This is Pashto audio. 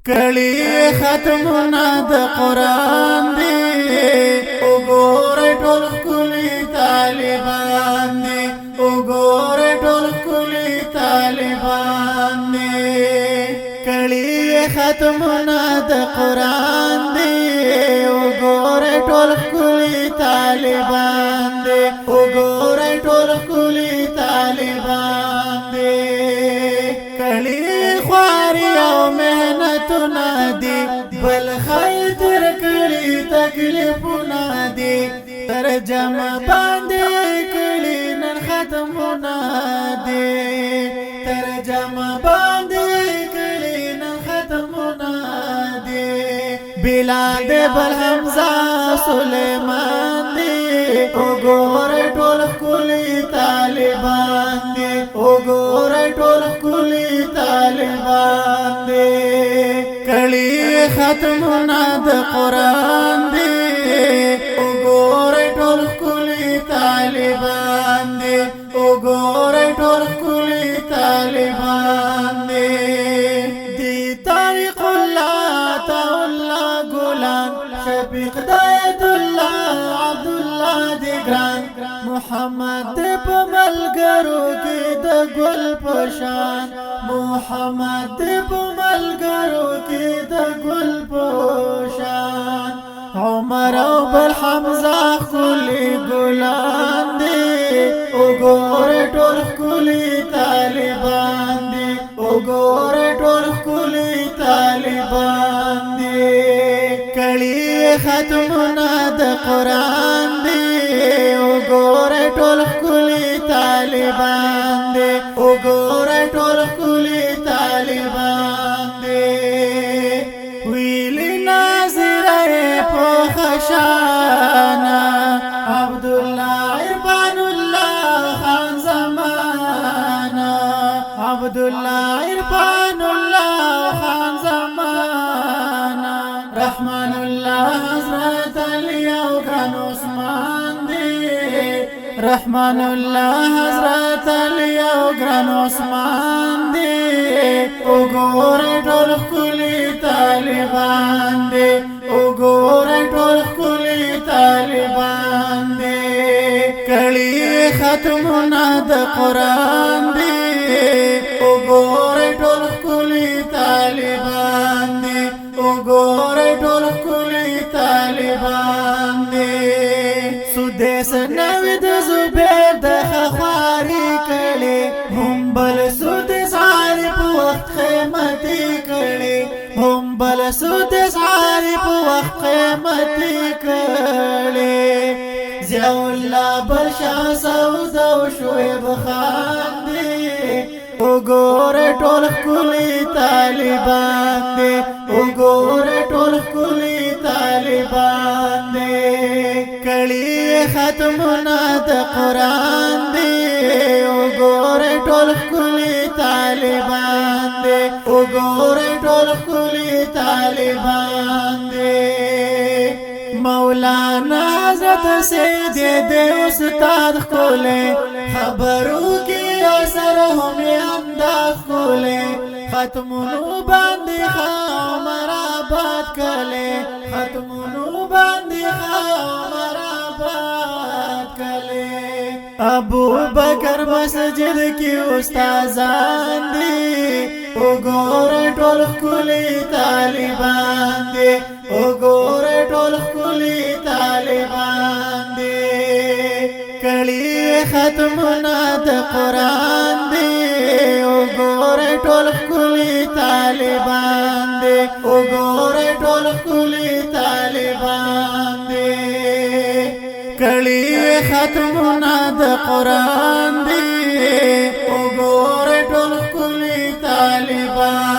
کړي ختمونه د قران دی وګوره ټول ښکلي طالبان دي وګوره ټول ښکلي طالبان دي کړي ختمونه د قران دی وګوره ټول ښکلي طالبان دي وګوره ټول ښکلي طالبان دي کړي خواري او مهنتونه دي بل خیر تر کړي تکلیفونه دي ترجمه باندې کړي نن ختمونه دي ترجمه باندې کړي نن ختمونه دي بلال بل حمزه سليمان دي وګوره ټول ښکلي طالبان دي وګوره ټول ښکلي طالبان دي کړي ختمونه د قران دی وګوره ټول ښکلي طالبان دي وګوره ټول ښکلي طالبان دي دی طارق الله تعالی ګلان شفیق دایت الله عبد الله دی ګران محمد په ملګرو کې د ګل پشان محمد په ملګرو کې د ګل پشان عمر او بل حمزه ښکلي ګلان دي وګوره ټول ښکلي طالبان دي وګوره ټول ښکلي طالبان دي کړي ختمونه د قران دی وګوره ټول ښکلي طالبان دي وګوره ټول ښکلي طالبان دي ویلی ناظره په خشانه عبد الله عرفان الله خان زمانه عبد الله عرفان الله خان زمانه رحمان الله حضرت علی او ګران عثمان دی رحمان الله حضرت علی او ګران عثمان دی وګوره ټول ښکلي طالبان دي وګوره ټول ښکلي طالبان دي کړي ختمونه د قران دی وګوره ټول ښکلي طالبان دي وګوره ټول ښکلي طالبان دي سدیس نوی د زبیر د خواري کړي هم بل سدیس عارف وخت قیمتي کړي هم بل سدیس عارف وخت قیمتي کړي ضیاء الله بل شاه سودا او شعیب خان دي وګوره ټول ښکلي طالبان دي وګوره ټول ښکلي طالبان دي کړي ختمونه د قران دی وګوره ټول ښکلي طالبان دي وګوره ټول ښکلي طالبان دي مولانا حضرت سید دی استاد ښکلي خبرو کې اثر هم انداز ښکلي ختمونو باندې عمر آباد کړي ختمونو باندې عمر آباد کړي ابو بکر مسجد کې استادان دي وګوره ټول ښکلي طالبان دي وګوره ټول ښکلي طالبان دي کړي ختمونه د قران دی وګوره ټول ښکلي طالبان دي وګوره ټول ښکلي طالبان دي کړي ختمونه د قران دی وګوره ټول ښکلي طالبان